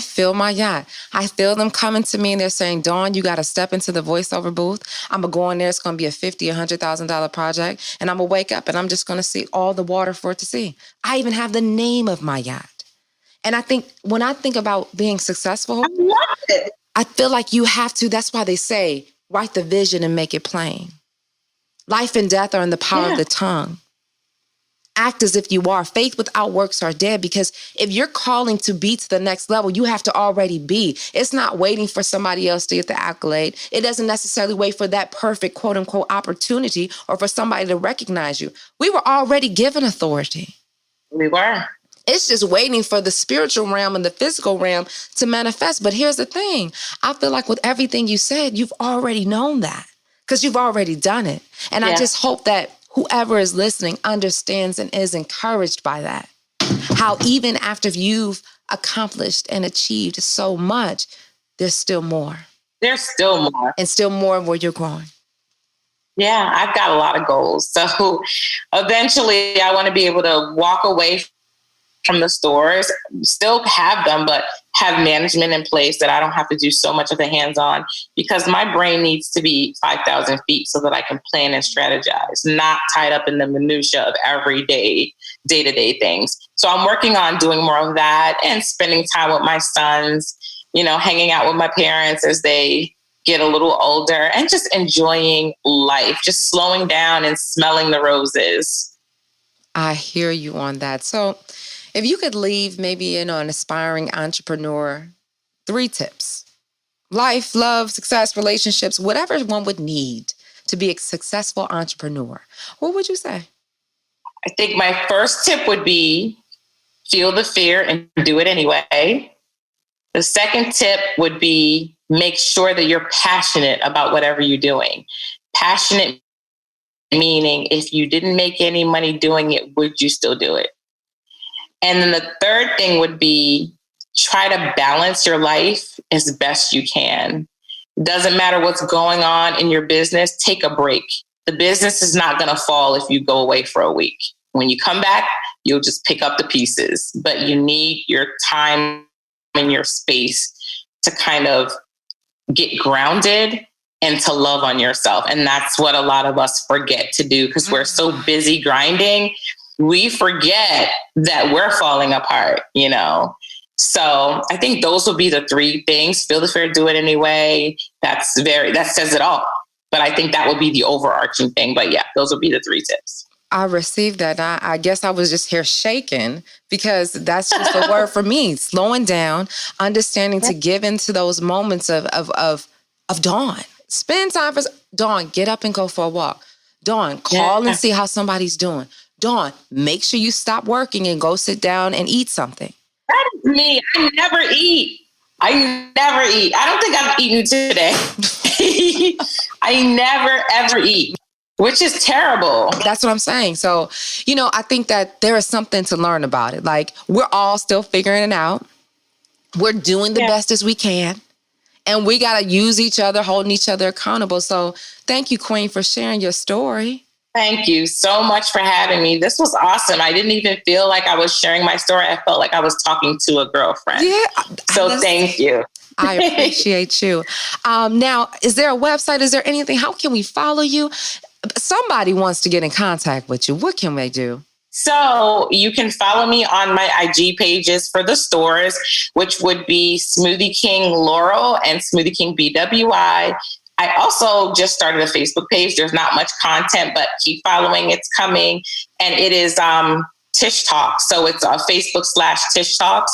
feel my yacht. I feel them coming to me and they're saying, Dawn, you got to step into the voiceover booth. I'm going to go in there. It's going to be a $50,000, $100,000 project. And I'm going to wake up and I'm just going to see all the water for it to see. I even have the name of my yacht. And I think when I think about being successful, I love it. I feel like you have to, that's why they say, write the vision and make it plain. Life and death are in the power of the tongue. Act as if you are. Faith without works are dead, because if you're calling to be to the next level, you have to already be. It's not waiting for somebody else to get the accolade. It doesn't necessarily wait for that perfect quote unquote opportunity or for somebody to recognize you. We were already given authority. We were. It's just waiting for the spiritual realm and the physical realm to manifest. But here's the thing. I feel like with everything you said, you've already known that because you've already done it. And I just hope that whoever is listening understands and is encouraged by that. How even after you've accomplished and achieved so much, there's still more. There's still more. And still more where you're growing. Yeah, I've got a lot of goals. So eventually I want to be able to walk away from the stores, still have them, but have management in place that I don't have to do so much of the hands-on, because my brain needs to be 5,000 feet so that I can plan and strategize, not tied up in the minutia of everyday, day-to-day things. So I'm working on doing more of that and spending time with my sons, hanging out with my parents as they get a little older and just enjoying life, just slowing down and smelling the roses. I hear you on that. So if you could leave maybe an aspiring entrepreneur 3 tips, life, love, success, relationships, whatever one would need to be a successful entrepreneur, what would you say? I think my first tip would be feel the fear and do it anyway. The second tip would be make sure that you're passionate about whatever you're doing. Passionate meaning if you didn't make any money doing it, would you still do it? And then the third thing would be try to balance your life as best you can. It doesn't matter what's going on in your business, take a break. The business is not going to fall if you go away for a week. When you come back, you'll just pick up the pieces, but you need your time and your space to kind of get grounded and to love on yourself. And that's what a lot of us forget to do because we're so busy grinding. We forget that we're falling apart, So I think those would be the 3 things. Feel the fear, do it anyway. That says it all. But I think that would be the overarching thing. But yeah, those would be the 3 tips. I received that. I guess I was just here shaking because that's just the word for me. Slowing down, understanding to give into those moments of Dawn. Spend time for Dawn. Get up and go for a walk. Dawn, call and see how somebody's doing. Dawn, make sure you stop working and go sit down and eat something. That is me. I never eat. I don't think I've eaten today. I never, ever eat, which is terrible. That's what I'm saying. So, I think that there is something to learn about it. Like, we're all still figuring it out. We're doing the best as we can. And we got to use each other, holding each other accountable. So thank you, Queen, for sharing your story. Thank you so much for having me. This was awesome. I didn't even feel like I was sharing my story. I felt like I was talking to a girlfriend. Yeah. So thank you. I appreciate you. Now, is there a website? Is there anything? How can we follow you? Somebody wants to get in contact with you. What can they do? So you can follow me on my IG pages for the stores, which would be Smoothie King Laurel and Smoothie King BWI. I also just started a Facebook page. There's not much content, but keep following. It's coming. And it is Tish Talks. So it's Facebook /Tish Talks.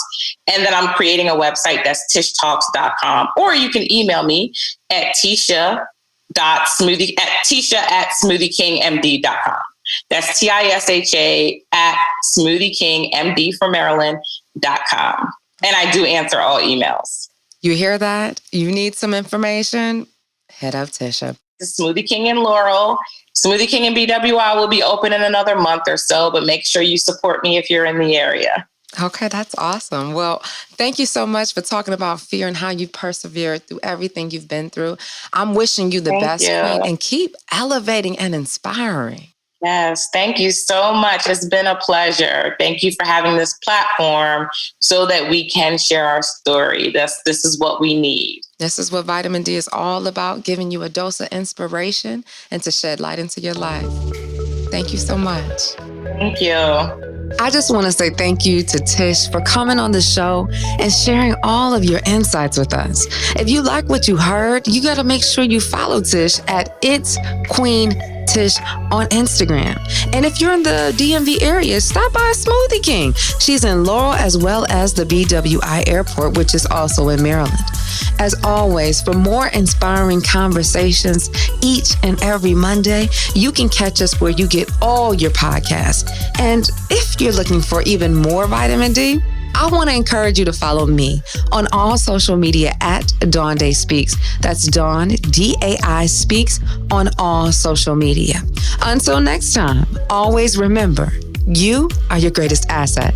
And then I'm creating a website that's tishtalks.com. Or you can email me at Tisha@SmoothieKingMD.com. That's TISHA at SmoothieKingMD for Maryland.com. And I do answer all emails. You hear that? You need some information? Head up, Tisha. The Smoothie King in Laurel. Smoothie King and BWI will be open in another month or so, but make sure you support me if you're in the area. Okay, that's awesome. Well, thank you so much for talking about fear and how you persevered through everything you've been through. I'm wishing you the Thank best, you. Queen, and keep elevating and inspiring. Yes, thank you so much. It's been a pleasure. Thank you for having this platform so that we can share our story. This is what we need. This is what Vitamin D is all about, giving you a dose of inspiration and to shed light into your life. Thank you so much. Thank you. I just want to say thank you to Tish for coming on the show and sharing all of your insights with us. If you like what you heard, you got to make sure you follow Tish at It's Queen Tish on Instagram. And if you're in the DMV area, stop by Smoothie King. She's in Laurel as well as the BWI Airport, which is also in Maryland. As always, for more inspiring conversations each and every Monday, you can catch us where you get all your podcasts. And if you're looking for even more vitamin D, I want to encourage you to follow me on all social media at Dawn Dai Speaks. That's Dawn, Dai Speaks on all social media. Until next time, always remember, you are your greatest asset.